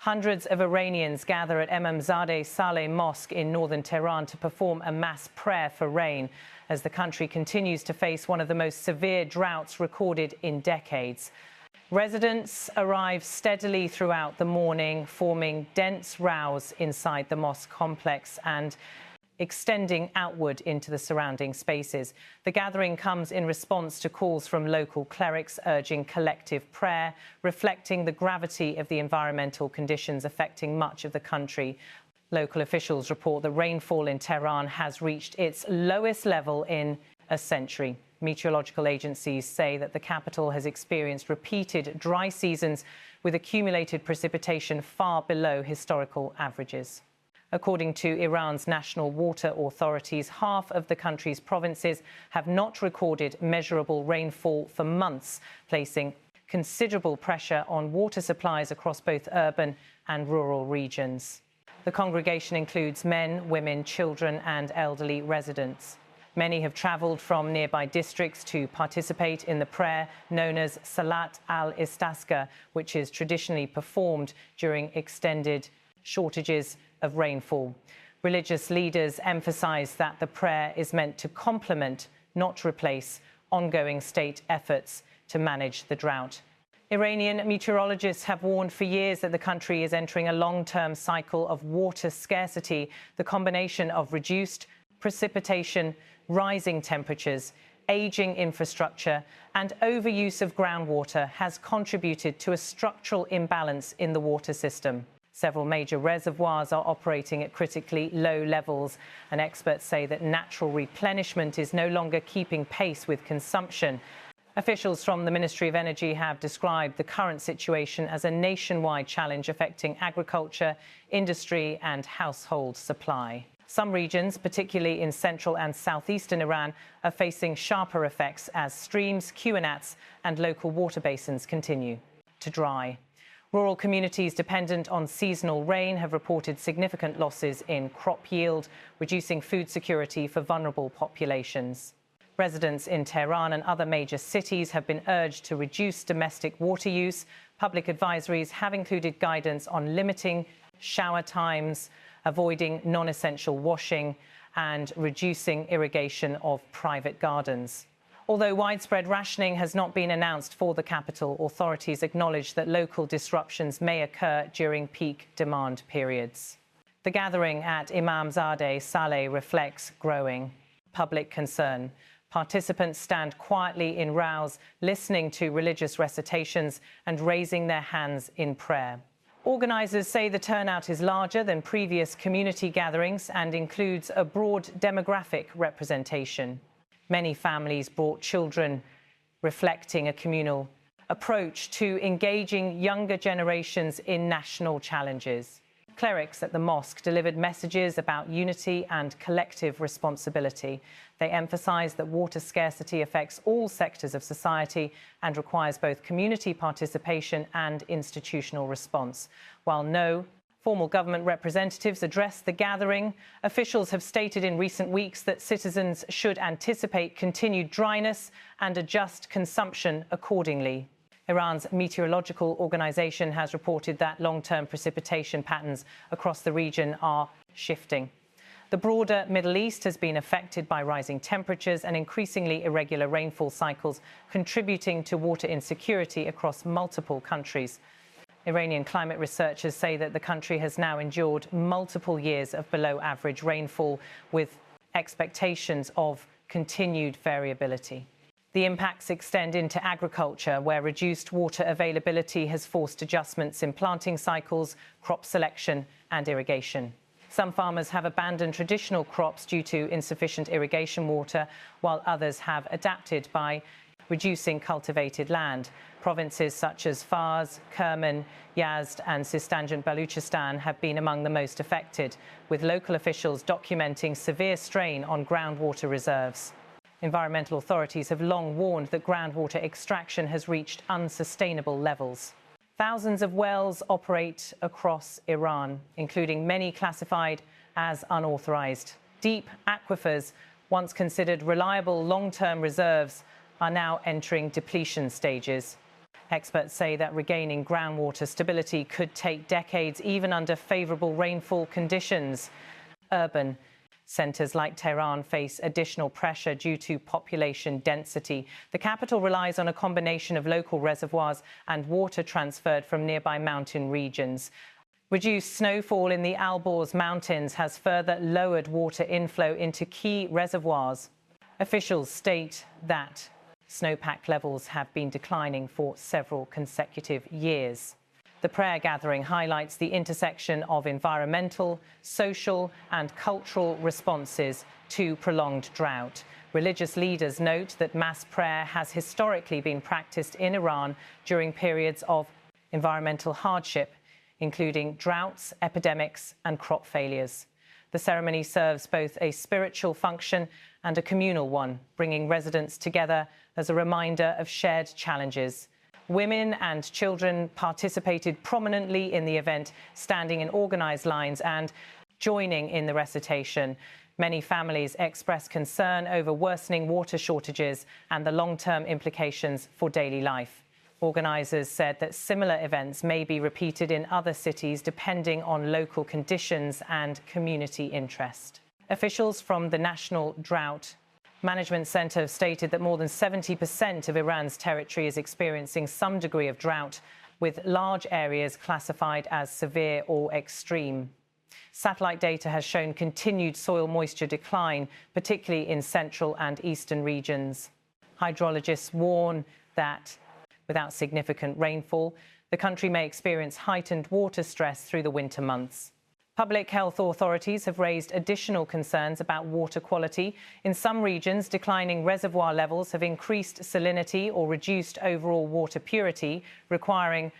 Hundreds of Iranians gather at Emamzadeh Saleh mosque in northern Tehran to perform a mass prayer for rain as the country continues to face one of the most severe droughts recorded in decades. Residents arrive steadily throughout the morning, forming dense rows inside the mosque complex and extending outward into the surrounding spaces. The gathering comes in response to calls from local clerics urging collective prayer, reflecting the gravity of the environmental conditions affecting much of the country. Local officials report that rainfall in Tehran has reached its lowest level in a century. Meteorological agencies say that the capital has experienced repeated dry seasons with accumulated precipitation far below historical averages. According to Iran's national water authorities, half of the country's provinces have not recorded measurable rainfall for months, placing considerable pressure on water supplies across both urban and rural regions. The congregation includes men, women, children and elderly residents. Many have travelled from nearby districts to participate in the prayer known as Salat al-Istasqa, which is traditionally performed during extended shortages of rainfall. Religious leaders emphasize that the prayer is meant to complement, not replace, ongoing state efforts to manage the drought. Iranian meteorologists have warned for years that the country is entering a long-term cycle of water scarcity. The combination of reduced precipitation, rising temperatures, aging infrastructure and overuse of groundwater has contributed to a structural imbalance in the water system. Several major reservoirs are operating at critically low levels, and experts say that natural replenishment is no longer keeping pace with consumption. Officials from the Ministry of Energy have described the current situation as a nationwide challenge affecting agriculture, industry and household supply. Some regions, particularly in central and southeastern Iran, are facing sharper effects as streams, qanats and local water basins continue to dry. Rural communities dependent on seasonal rain have reported significant losses in crop yield, reducing food security for vulnerable populations. Residents in Tehran and other major cities have been urged to reduce domestic water use. Public advisories have included guidance on limiting shower times, avoiding non-essential washing and reducing irrigation of private gardens. Although widespread rationing has not been announced for the capital, authorities acknowledge that local disruptions may occur during peak demand periods. The gathering at Emamzadeh Saleh reflects growing public concern. Participants stand quietly in rows, listening to religious recitations and raising their hands in prayer. Organisers say the turnout is larger than previous community gatherings and includes a broad demographic representation. Many families brought children, reflecting a communal approach to engaging younger generations in national challenges. Clerics at the mosque delivered messages about unity and collective responsibility. They emphasised that water scarcity affects all sectors of society and requires both community participation and institutional response. While no formal government representatives addressed the gathering, officials have stated in recent weeks that citizens should anticipate continued dryness and adjust consumption accordingly. Iran's meteorological organization has reported that long-term precipitation patterns across the region are shifting. The broader Middle East has been affected by rising temperatures and increasingly irregular rainfall cycles, contributing to water insecurity across multiple countries. Iranian climate researchers say that the country has now endured multiple years of below-average rainfall, with expectations of continued variability. The impacts extend into agriculture, where reduced water availability has forced adjustments in planting cycles, crop selection and irrigation. Some farmers have abandoned traditional crops due to insufficient irrigation water, while others have adapted by reducing cultivated land. Provinces such as Fars, Kerman, Yazd and Sistan Baluchistan have been among the most affected, with local officials documenting severe strain on groundwater reserves. Environmental authorities have long warned that groundwater extraction has reached unsustainable levels. Thousands of wells operate across Iran, including many classified as unauthorized. Deep aquifers, once considered reliable long-term reserves, are now entering depletion stages. Experts say that regaining groundwater stability could take decades, even under favourable rainfall conditions. Urban centres like Tehran face additional pressure due to population density. The capital relies on a combination of local reservoirs and water transferred from nearby mountain regions. Reduced snowfall in the Alborz Mountains has further lowered water inflow into key reservoirs. Officials state that snowpack levels have been declining for several consecutive years. The prayer gathering highlights the intersection of environmental, social and cultural responses to prolonged drought. Religious leaders note that mass prayer has historically been practiced in Iran during periods of environmental hardship, including droughts, epidemics and crop failures. The ceremony serves both a spiritual function and a communal one, bringing residents together as a reminder of shared challenges. Women and children participated prominently in the event, standing in organised lines and joining in the recitation. Many families expressed concern over worsening water shortages and the long-term implications for daily life. Organisers said that similar events may be repeated in other cities depending on local conditions and community interest. Officials from the National Drought Management Centre have stated that more than 70% of Iran's territory is experiencing some degree of drought, with large areas classified as severe or extreme. Satellite data has shown continued soil moisture decline, particularly in central and eastern regions. Hydrologists warn that without significant rainfall, the country may experience heightened water stress through the winter months. Public health authorities have raised additional concerns about water quality. In some regions, declining reservoir levels have increased salinity or reduced overall water purity, requiring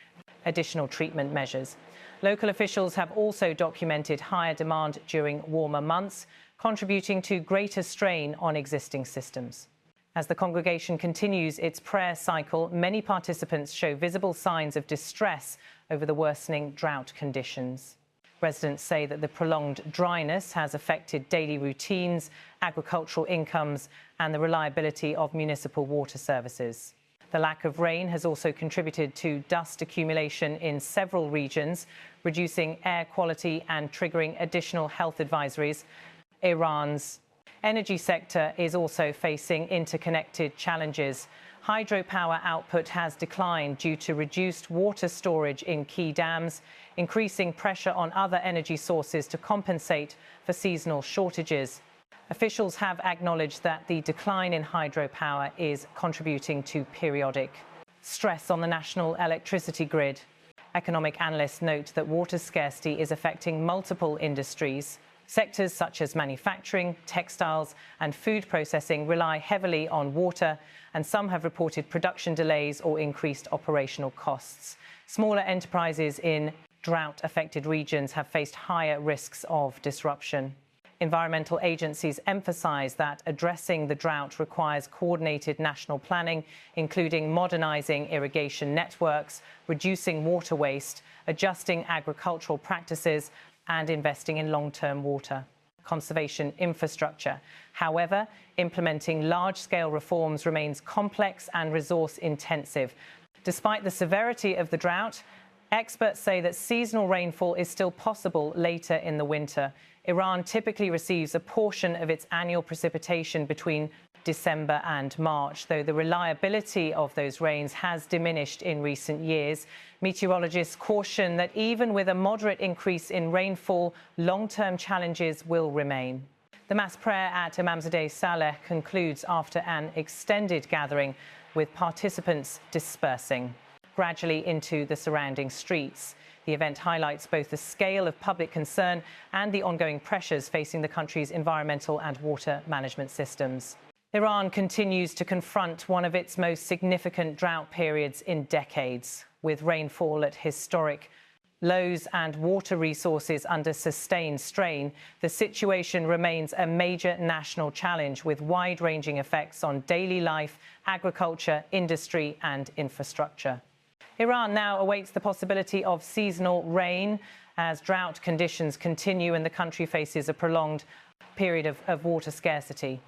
additional treatment measures. Local officials have also documented higher demand during warmer months, contributing to greater strain on existing systems. As the congregation continues its prayer cycle, many participants show visible signs of distress over the worsening drought conditions. Residents say that the prolonged dryness has affected daily routines, agricultural incomes and the reliability of municipal water services. The lack of rain has also contributed to dust accumulation in several regions, reducing air quality and triggering additional health advisories. Iran's energy sector is also facing interconnected challenges. Hydropower output has declined due to reduced water storage in key dams, increasing pressure on other energy sources to compensate for seasonal shortages. Officials have acknowledged that the decline in hydropower is contributing to periodic stress on the national electricity grid. Economic analysts note that water scarcity is affecting multiple industries. Sectors such as manufacturing, textiles and food processing rely heavily on water, and some have reported production delays or increased operational costs. Smaller enterprises in drought-affected regions have faced higher risks of disruption. Environmental agencies emphasise that addressing the drought requires coordinated national planning, including modernising irrigation networks, reducing water waste, adjusting agricultural practices and investing in long-term water conservation infrastructure. However, implementing large-scale reforms remains complex and resource-intensive. Despite the severity of the drought, experts say that seasonal rainfall is still possible later in the winter. Iran typically receives a portion of its annual precipitation between December and March, though the reliability of those rains has diminished in recent years. Meteorologists caution that even with a moderate increase in rainfall, long-term challenges will remain. The mass prayer at Emamzadeh Saleh concludes after an extended gathering, with participants dispersing gradually into the surrounding streets. The event highlights both the scale of public concern and the ongoing pressures facing the country's environmental and water management systems. Iran continues to confront one of its most significant drought periods in decades, with rainfall at historic lows and water resources under sustained strain. The situation remains a major national challenge with wide-ranging effects on daily life, agriculture, industry and infrastructure. Iran now awaits the possibility of seasonal rain as drought conditions continue and the country faces a prolonged period of water scarcity.